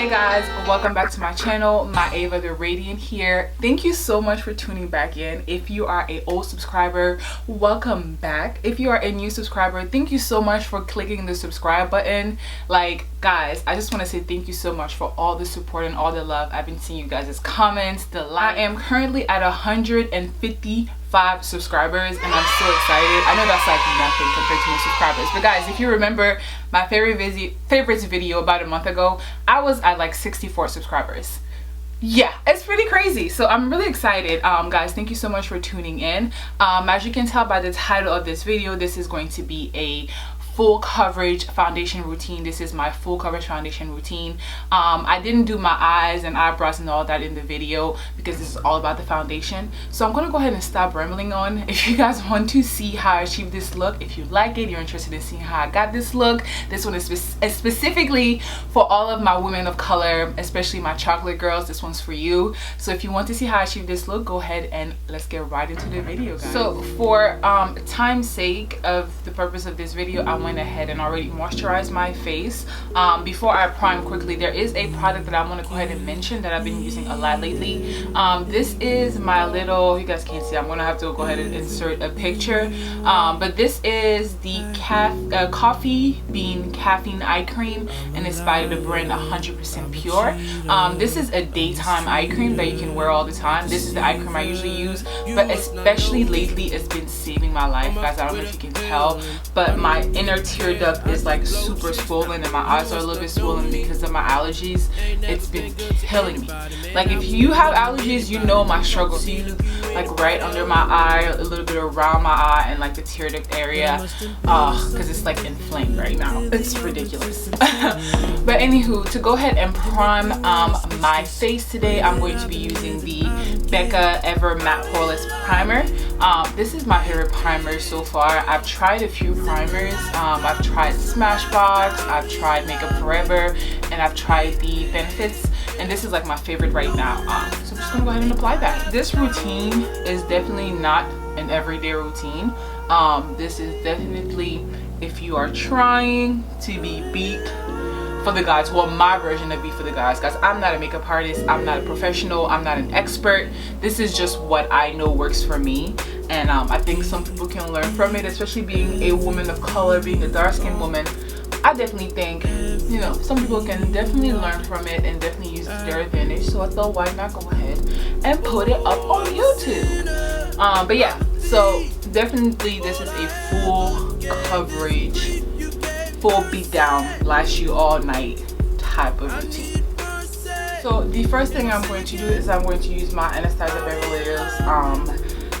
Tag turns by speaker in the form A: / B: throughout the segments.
A: Hey guys, welcome back to my channel. MaevaTheRadiant here. Thank you so much for tuning back in. If you are an old subscriber, welcome back. If you are a new subscriber, thank you so much for clicking the subscribe button. Like, guys, I just want to say thank you so much for all the support and all the love. I've been seeing you guys' comments, the like. I am currently at 155 subscribers and I'm so excited. I know that's like nothing compared to most subscribers, but guys, if you remember my favorites video about a month ago, I was at like 64 subscribers. Yeah, it's pretty crazy. So I'm really excited. Guys, thank you so much for tuning in. As you can tell by the title of this video, this is going to be a full coverage foundation routine. This is my full coverage foundation routine. I didn't do my eyes and eyebrows and all that in the video because this is all about the foundation. So I'm gonna go ahead and stop rambling on. If you guys want to see how I achieved this look, if you like it, you're interested in seeing how I got this look, this one is specifically for all of my women of color, especially my chocolate girls. This one's for you. So if you want to see how I achieved this look, go ahead and let's get right into the video, guys. So for time's sake of the purpose of this video, I went ahead and already moisturized my face. Before I prime quickly, there is a product that I want to go ahead and mention that I've been using a lot lately. This is my little, you guys can't see, I'm gonna have to go ahead and insert a picture, but this is the coffee bean caffeine eye cream, and it's by the brand 100% Pure. This is a daytime eye cream that you can wear all the time. This is the eye cream I usually use, but especially lately it's been saving my life, guys. I don't know if you can tell, but my inner tear duct is like super swollen and my eyes are a little bit swollen because of my allergies. It's been killing me. Like, if you have allergies, you know my struggle. See, like right under my eye, a little bit around my eye, and like the tear duct area, because it's like inflamed right now. It's ridiculous. But anywho, to go ahead and prime my face today, I'm going to be using the BECCA Ever Matte Poreless Primer. This is my favorite primer so far. I've tried a few primers. I've tried Smashbox, I've tried Makeup Forever, and I've tried the Benefits, and this is like my favorite right now. So I'm just gonna go ahead and apply that. This routine is definitely not an everyday routine. This is definitely if you are trying to be beat for the guys. Well, my version of beat for the guys. Guys, I'm not a makeup artist, I'm not a professional, I'm not an expert. This is just what I know works for me, and I think some people can learn from it, especially being a woman of color, being a dark-skinned woman. I definitely think, you know, some people can definitely learn from it and definitely use it to their advantage. So I thought, why not go ahead and put it up on YouTube? But yeah, so definitely this is a full coverage, full beat down, last you all night type of routine. So the first thing I'm going to do is I'm going to use my Anastasia Beverly Hills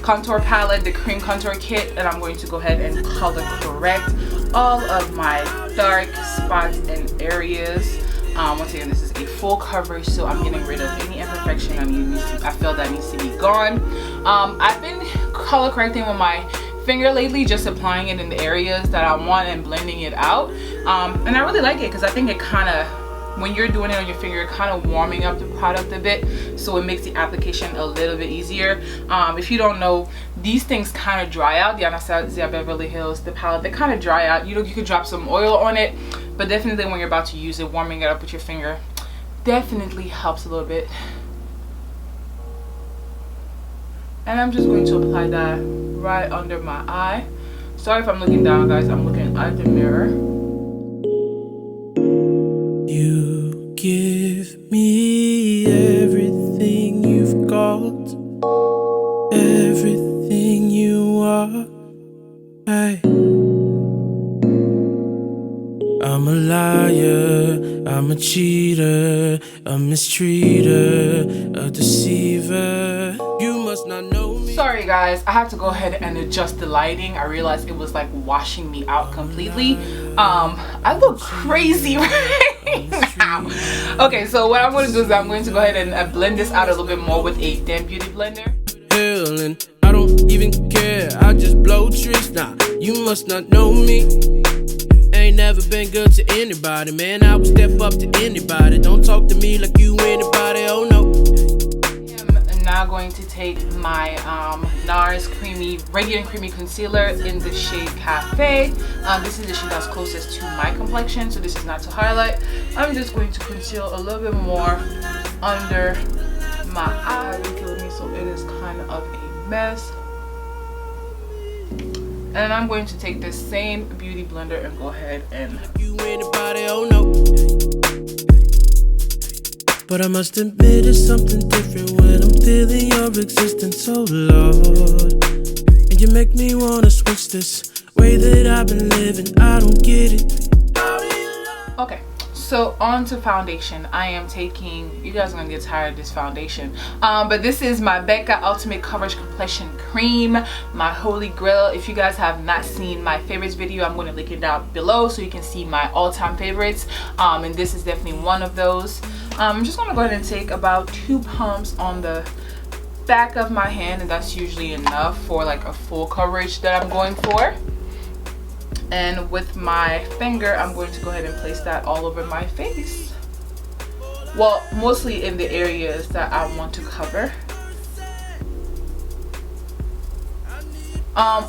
A: contour palette, the cream contour kit, and I'm going to go ahead and color correct all of my dark spots and areas. Once again, this is a full coverage, so I'm getting rid of any imperfection I feel that needs to be gone. I've been color correcting with my finger lately, just applying it in the areas that I want and blending it out, and I really like it because I think it kind of, when you're doing it on your finger, kind of warming up the product a bit, so it makes the application a little bit easier. If you don't know, these things kind of dry out. The Anastasia Beverly Hills, the palette, they kind of dry out. You know, you could drop some oil on it, but definitely when you're about to use it, warming it up with your finger definitely helps a little bit. And I'm just going to apply that right under my eye. Sorry if I'm looking down, guys, I'm looking at the mirror.
B: You give me everything you've got, everything you are. Hey. I'm a liar, I'm a cheater, a mistreater, a deceiver. You must not know me.
A: Sorry guys, I had to go ahead and adjust the lighting. I realized it was like washing me out completely. I look crazy right now. Okay, so what I'm going to do is I'm going to go ahead and blend this out a little bit more with a damp beauty blender.
B: Hell, and I don't even care, I just blow tricks now. You must not know me. Ain't never been good to anybody, man. I would step up to anybody. Don't talk to me like you anybody, oh no.
A: now going to take my NARS Creamy Radiant Creamy Concealer in the shade Cafe. This is the shade that's closest to my complexion, so this is not to highlight. I'm just going to conceal a little bit more under my eye, so it is kind of a mess. And I'm going to take this same beauty blender and go ahead and
B: but I must admit it's something different when I'm feeling your existence, oh Lord. And you make me wanna switch this way that I've been living, I don't get it.
A: Okay, so on to foundation. I am taking, you guys are gonna get tired of this foundation, but this is my BECCA Ultimate Coverage Complexion Cream, my holy grail. If you guys have not seen my favorites video, I'm going to link it down below so you can see my all-time favorites, and this is definitely one of those. I'm just going to go ahead and take about 2 pumps on the back of my hand, and that's usually enough for like a full coverage that I'm going for. And with my finger, I'm going to go ahead and place that all over my face. Well, mostly in the areas that I want to cover.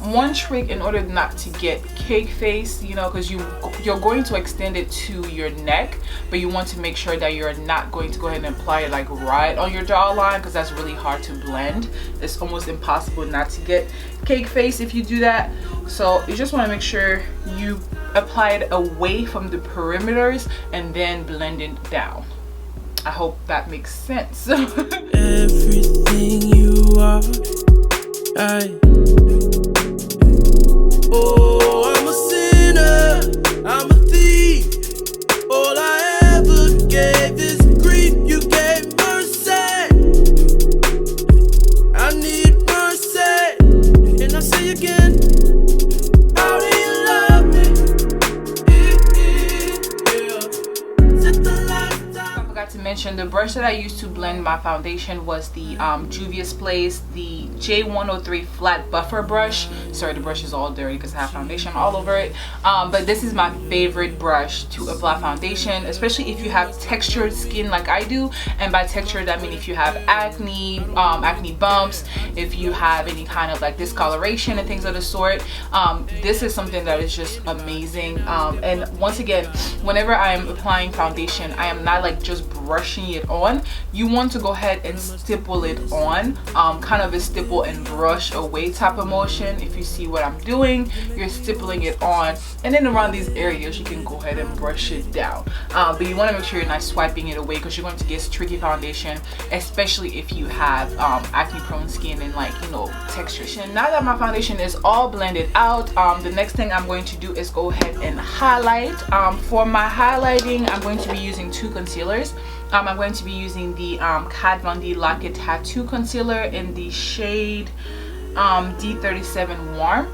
A: One trick in order not to get cake face, you know, because you're going to extend it to your neck, but you want to make sure that you're not going to go ahead and apply it like right on your jawline, because that's really hard to blend. It's almost impossible not to get cake face if you do that. So you just want to make sure you apply it away from the perimeters and then blend it down. I hope that makes sense.
B: Everything you are, oh, I'm a sinner, I'm a thief. All I ever gave is grief. You gave mercy, I need mercy. And I say again, how do you love me?
A: I forgot to mention the brush that I used to blend my foundation was the Juvia's Place, the J103 flat buffer brush. Sorry, the brush is all dirty because I have foundation all over it, but this is my favorite brush to apply foundation, especially if you have textured skin like I do. And by textured, I mean if you have acne, acne bumps, if you have any kind of like discoloration and things of the sort. This is something that is just amazing. And once again, whenever I am applying foundation, I am not like just brushing it on. You want to go ahead and stipple it on, kind of a stipple and brush away type of motion. If you see what I'm doing, you're stippling it on, and then around these areas you can go ahead and brush it down, but you want to make sure you're not swiping it away, because you're going to get tricky foundation, especially if you have acne prone skin and like, you know, texture. Now that my foundation is all blended out, the next thing I'm going to do is go ahead and highlight. For my highlighting, I'm going to be using 2 concealers. I'm going to be using the Kat Von D Lock It Tattoo Concealer in the shade D37 Warm,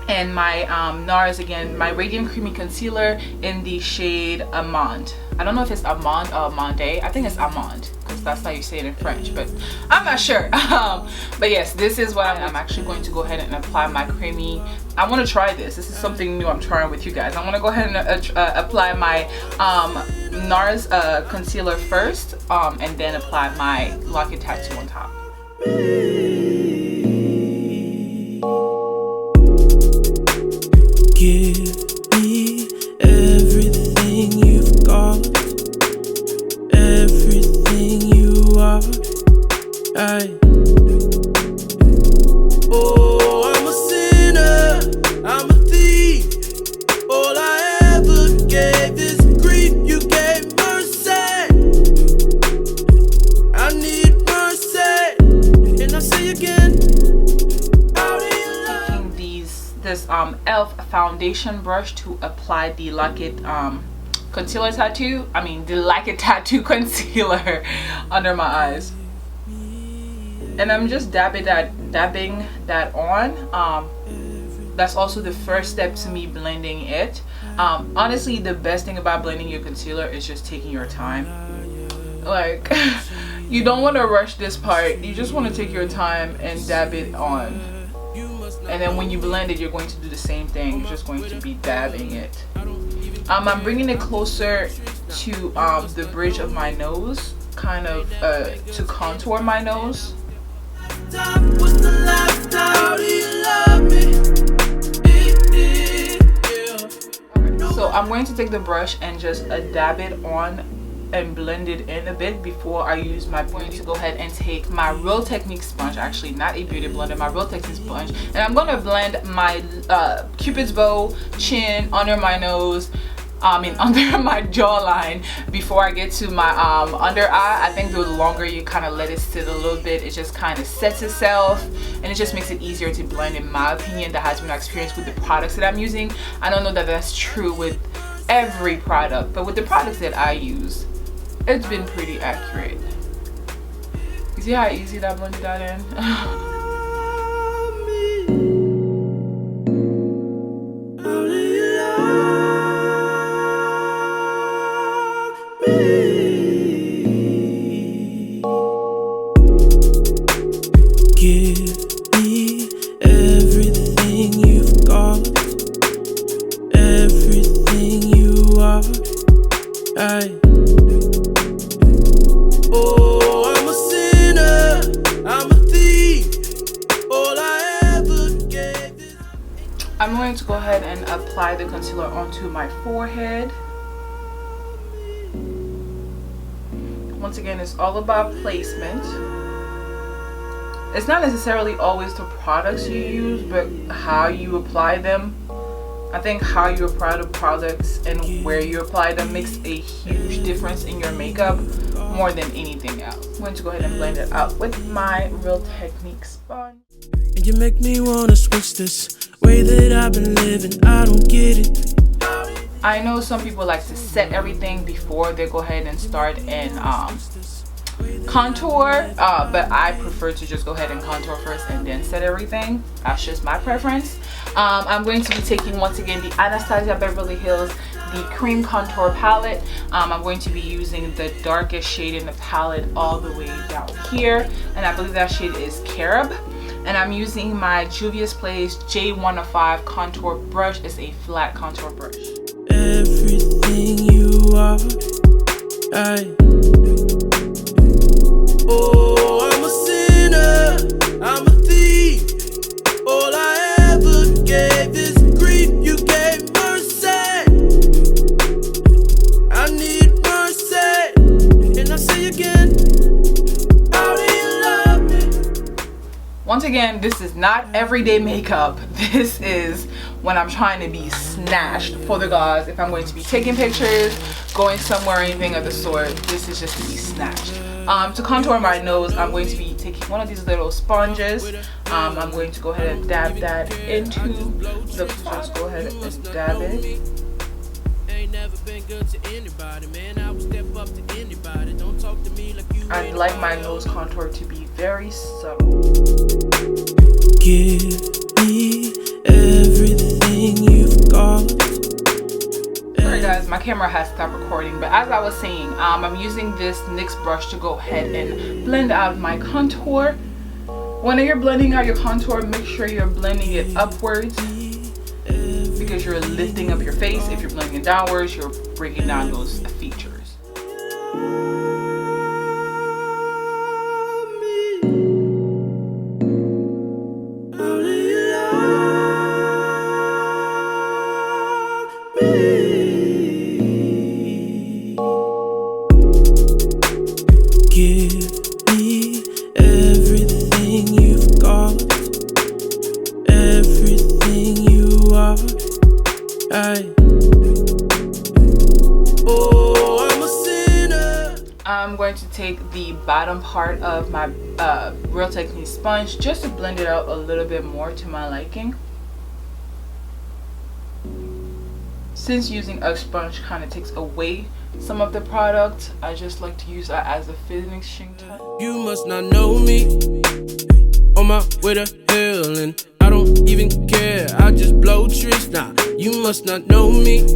A: and my NARS, again, my Radiant Creamy Concealer in the shade Amande. I don't know if it's Amande or Amande. I think it's Amande because that's how you say it in French, but I'm not sure. But yes, this is what I'm actually going to go ahead and apply my creamy. I want to try this. This is something new I'm trying with you guys. I want to go ahead and apply my NARS concealer first, and then apply my Lock It Tattoo on top.
B: Give me everything you've got, everything you are. Oh, I'm a sinner, I'm a thief. All I ever gave is grief. You gave mercy, I need mercy. And I say again,
A: this e.l.f. foundation brush to apply the Lock It concealer tattoo, the Lock It tattoo concealer under my eyes, and I'm just dabbing that on. That's also the first step to me blending it. Honestly, the best thing about blending your concealer is just taking your time. Like, you don't want to rush this part. You just want to take your time and dab it on. And then when you blend it, you're going to do the same thing. You're just going to be dabbing it. I'm bringing it closer to the bridge of my nose, kind of to contour my nose.
B: What's the lifestyle? How do you love me?
A: So I'm going to take the brush and just dab it on and blend it in a bit before I use my beauty. To go ahead and take my Real Technique sponge, actually not a beauty blender, my Real Technique sponge, and I'm going to blend my Cupid's bow, chin, under my nose, under my jawline before I get to my under eye. I think the longer you kind of let it sit a little bit, it just kind of sets itself and it just makes it easier to blend, in my opinion. That has been my experience with the products that I'm using. I don't know that that's true with every product, but with the products that I use, it's been pretty accurate. You see how easy that blended that in?
B: Give me everything you've got, everything you are. Oh, I'm a sinner, I'm a thief. All I ever gave is.
A: I'm going to go ahead and apply the concealer onto my forehead. Once again, it's all about placement. It's not necessarily always the products you use, but how you apply them. I think how you apply the products and where you apply them makes a huge difference in your makeup more than anything else. I'm going to go ahead and blend it out with my Real Technique sponge.
B: And you make me wanna switch this way that I've been living. I don't get it.
A: I know some people like to set everything before they go ahead and start and contour, but I prefer to just go ahead and contour first and then set everything. That's just my preference. I'm going to be taking, once again, the Anastasia Beverly Hills the Cream Contour Palette. I'm going to be using the darkest shade in the palette all the way down here, and I believe that shade is Carob. And I'm using my Juvia's Place J105 contour brush. It's a flat contour brush.
B: Everything you are, oh, I'm a sinner, I'm a thief. All I ever gave is grief. You gave mercy, I need mercy. And I say again, how do you love me?
A: Once again, this is not everyday makeup. This is when I'm trying to be snatched for the gauze. If I'm going to be taking pictures, going somewhere, anything of the sort, this is just to be snatched. To contour my nose, I'm going to be taking one of these little sponges. I'm going to go ahead and dab that into the, just go ahead and dab it. I like my nose contour to be very subtle.
B: Give me everything you've got.
A: Sorry guys, my camera has stopped recording, but as I was saying, I'm using this NYX brush to go ahead and blend out my contour. When you're blending out your contour, make sure you're blending it upwards because you're lifting up your face. If you're blending it downwards, you're bringing down those features.
B: Give me everything you've got, everything you are. Oh, I'm a sinner.
A: I'm going to take the bottom part of my Real Technique sponge just to blend it out a little bit more to my liking. Since using a sponge kind of takes away some of the product, I just like to use that as a finishing touch.
B: You must not know me. On my way to hell, and I don't even care. I just blow tricks now. You must not know me.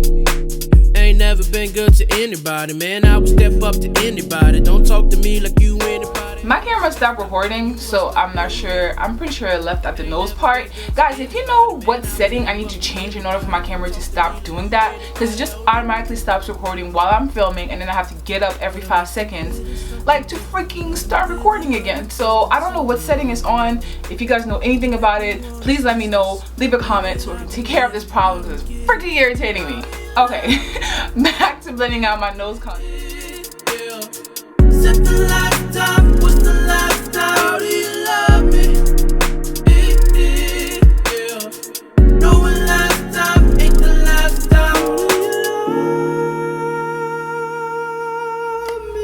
B: Ain't never been good to anybody, man. I would step up to anybody. Don't talk to me like you anybody.
A: My camera stopped recording, so I'm not sure. I'm pretty sure I left at the nose part. Guys, if you know what setting I need to change in order for my camera to stop doing that, because it just automatically stops recording while I'm filming, and then I have to get up every 5 seconds like to freaking start recording again. So I don't know what setting is on. If you guys know anything about it, please let me know. Leave a comment so I can take care of this problem, because it's freaking irritating me. Okay, back to blending out my nose contour.
B: Set the last time, what's the last time? How do you love me? No one last time, ain't the last time.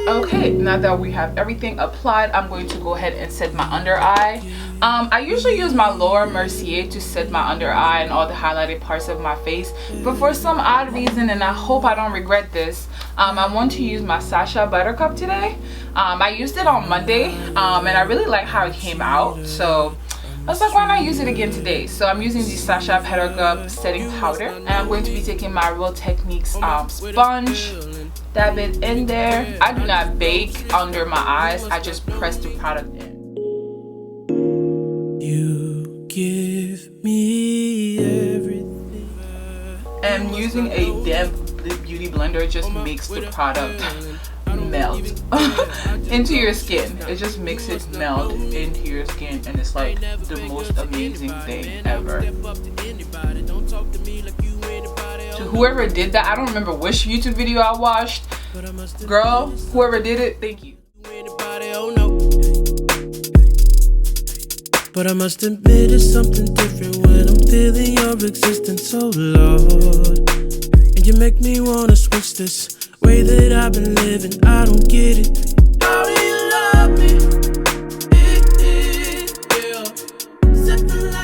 A: Okay, now that we have everything applied, I'm going to go ahead and set my under eye. I usually use my Lower Mercier to set my under eye and all the highlighted parts of my face, but for some odd reason, and I hope I don't regret this, I want to use my SACHA Buttercup today. I used it on Monday, and I really like how it came out, so I was like, why not use it again today? So I'm using the SACHA Buttercup setting powder, and I'm going to be taking my Real Techniques sponge, dab it in there. I do not bake under my eyes, I just press the product in.
B: You give me everything.
A: And using a damp beauty blender just makes the product melt into your skin. It just makes it melt into your skin, and it's like the most amazing thing ever. To whoever did that, I don't remember which YouTube video I watched. Girl, whoever did it, thank you.
B: But I must admit it's something different when I'm feeling your existence, oh Lord. And you make me wanna switch this way that I've been living. I don't get it. How do you love me?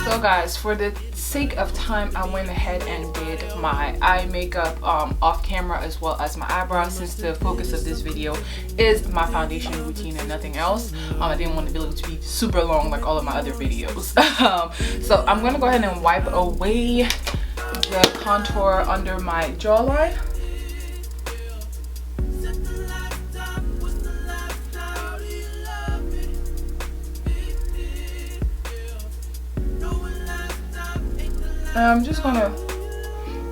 A: So guys, for the sake of time, I went ahead and did my eye makeup off camera, as well as my eyebrows, since the focus of this video is my foundation routine and nothing else. I didn't want the video to be super long like all of my other videos. So I'm gonna go ahead and wipe away the contour under my jawline. I'm just gonna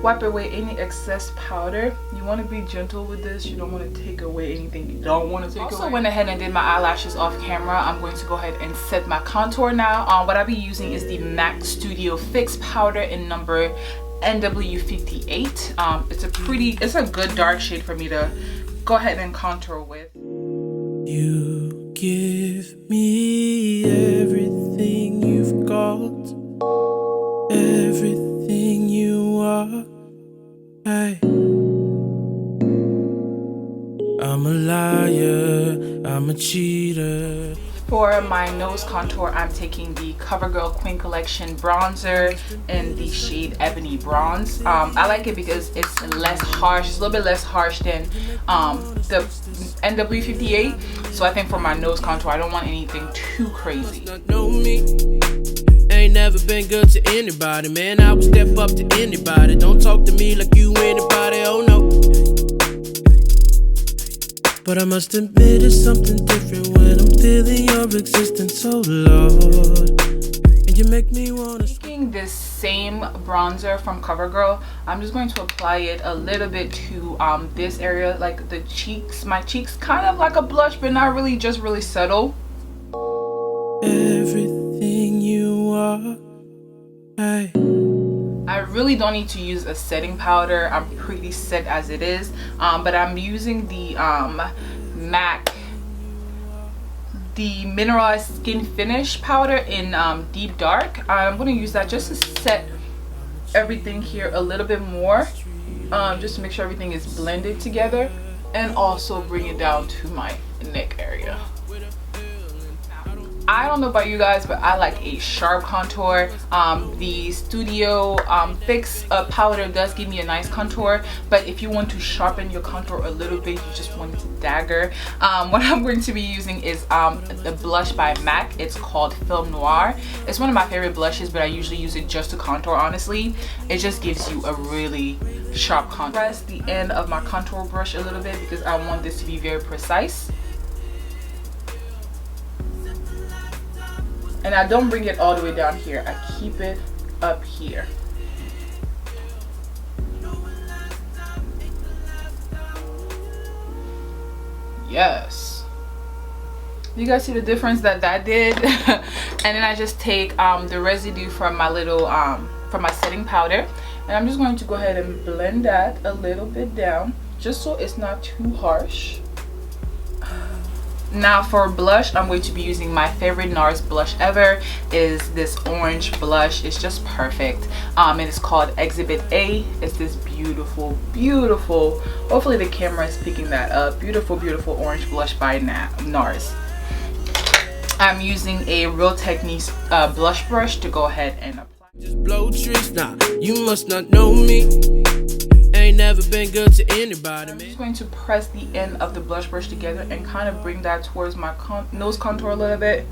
A: wipe away any excess powder. You want to be gentle with this. You don't want to take away anything you don't want to take away. Also went ahead and did my eyelashes off camera. I'm going to go ahead and set my contour now. What I'll be using is the MAC Studio Fix powder in number NW58. It's a good dark shade for me to go ahead and contour with.
B: You give me everything you've got. Everything you are, hey. I'm a liar, I'm a cheater.
A: For my nose contour, I'm taking the COVERGIRL Queen Collection bronzer in the shade Ebony Bronze. I like it because it's less harsh. It's a little bit less harsh than the NW58. So I think for my nose contour, I don't want anything too crazy.
B: Ain't never been good to anybody, man. I would step up to anybody. Don't talk to me like you anybody, oh no. But I must admit it's something different when I'm feeling your existence, oh Lord. And you make me wanna.
A: Taking this same bronzer from COVERGIRL, I'm just going to apply it a little bit to this area, like the cheeks. My cheeks, kind of like a blush, but not really, just really subtle.
B: Everything you are, hey.
A: I really don't need to use a setting powder. I'm pretty set as it is, but I'm using the MAC, the Mineralize Skinfinish powder in deep dark. I'm going to use that just to set everything here a little bit more, just to make sure everything is blended together, and also bring it down to my neck area. I don't know about you guys, but I like a sharp contour. The Studio Fix powder does give me a nice contour, but if you want to sharpen your contour a little bit, you just want it to dagger. What I'm going to be using is the blush by MAC. It's called Film Noir. It's one of my favorite blushes, but I usually use it just to contour, honestly. It just gives you a really sharp contour. Press the end of my contour brush a little bit because I want this to be very precise. And I don't bring it all the way down here. I keep it up here. Yes. You guys see the difference that did? And then I just take the residue from my little from my setting powder, and I'm just going to go ahead and blend that a little bit down just so it's not too harsh. Now for blush, I'm going to be using my favorite NARS blush ever. Is this orange blush. It's just perfect. And it's called Exhibit A. It's this beautiful, beautiful, hopefully the camera is picking that up, beautiful, beautiful orange blush by NARS. I'm using a Real Techniques blush brush to go ahead and apply.
B: Just blow tricks, nah, you must not know me. Ain't never been good to anybody,
A: I'm
B: man.
A: just going to press the end of the blush brush together and kind of bring that towards my nose contour a little bit,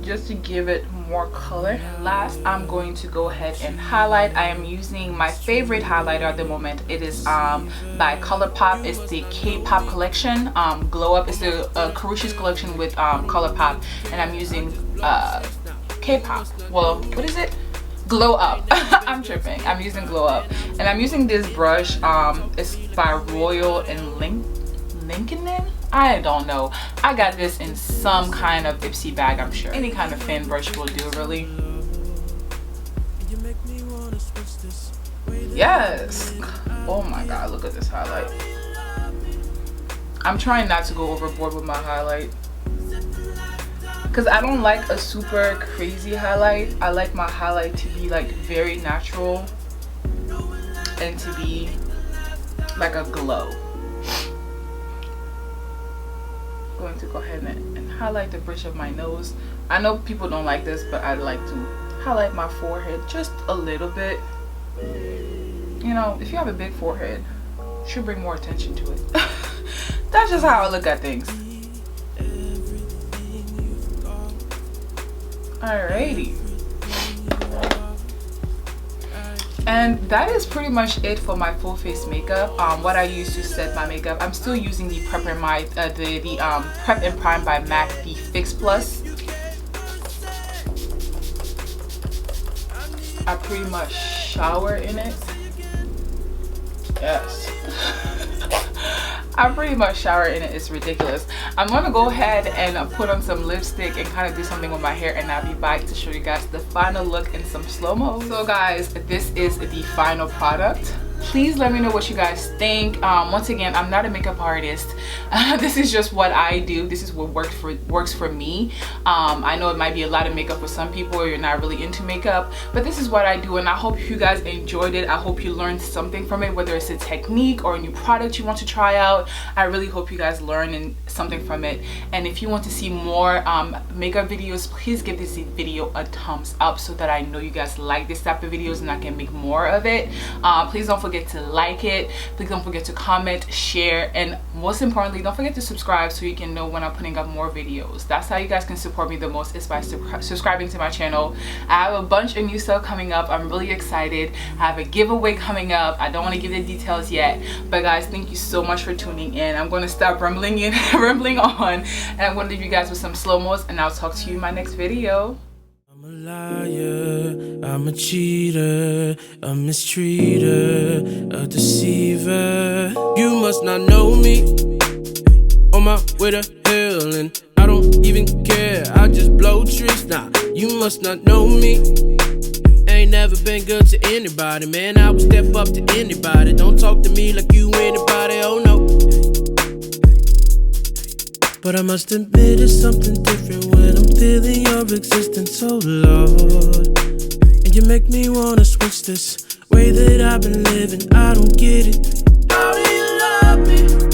A: just to give it more color. Last, I'm going to go ahead and highlight. I am using my favorite highlighter at the moment. It is by COLORPOP. It's the KAEPOP collection. Glow Up is the Karushi's collection with COLORPOP, and I'm using KAEPOP. Well, what is it? Glow Up. I'm tripping. I'm using Glow Up, and I'm using this brush. It's by Royal and Lincoln. I don't know. I got this in some kind of Ipsy bag, I'm sure. Any kind of fan brush will do, really. Yes. Oh my god, look at this highlight. I'm trying not to go overboard with my highlight, because I don't like a super crazy highlight. I like my highlight to be like very natural and to be like a glow. Going to go ahead and highlight the bridge of my nose. I know people don't like this, but I like to highlight my forehead just a little bit. You know, if you have a big forehead, it should bring more attention to it. That's just how I look at things. Alrighty. And that is pretty much it for my full face makeup. What I use to set my makeup, I'm still using the Prep and Prime by MAC, the Fix Plus. I pretty much shower in it. Yes. I pretty much shower in it. It's ridiculous. I'm gonna go ahead and put on some lipstick and kind of do something with my hair, and I'll be back to show you guys the final look in some slow-mo. So guys, this is the final product. Please let me know what you guys think. Once again, I'm not a makeup artist. This is just what I do. This is what works for me. I know it might be a lot of makeup for some people, or you're not really into makeup, but this is what I do, and I hope you guys enjoyed it. I hope you learned something from it, whether it's a technique or a new product you want to try out. I really hope you guys learn something from it. And if you want to see more makeup videos, please give this video a thumbs up so that I know you guys like this type of videos and I can make more of it. Please don't forget to like it. Please don't forget to comment, share, and most importantly, don't forget to subscribe so you can know when I'm putting up more videos. That's how you guys can support me the most, is by subscribing to my channel. I have a bunch of new stuff coming up. I'm really excited. I have a giveaway coming up. I don't want to give the details yet, but guys, thank you so much for tuning in. I'm going to stop rambling on, and I'm going to leave you guys with some slow-mos, and I'll talk to you in my next video.
B: I'm a liar, I'm a cheater, a mistreater, a deceiver. You must not know me. On my way to hell, and I don't even care. I just blow tricks. Nah, you must not know me. Ain't never been good to anybody, man. I would step up to anybody. Don't talk to me like you anybody. Oh no. But I must admit it's something different when I'm feeling your existence, oh Lord. And you make me wanna switch this way that I've been living. I don't get it. How do you love me?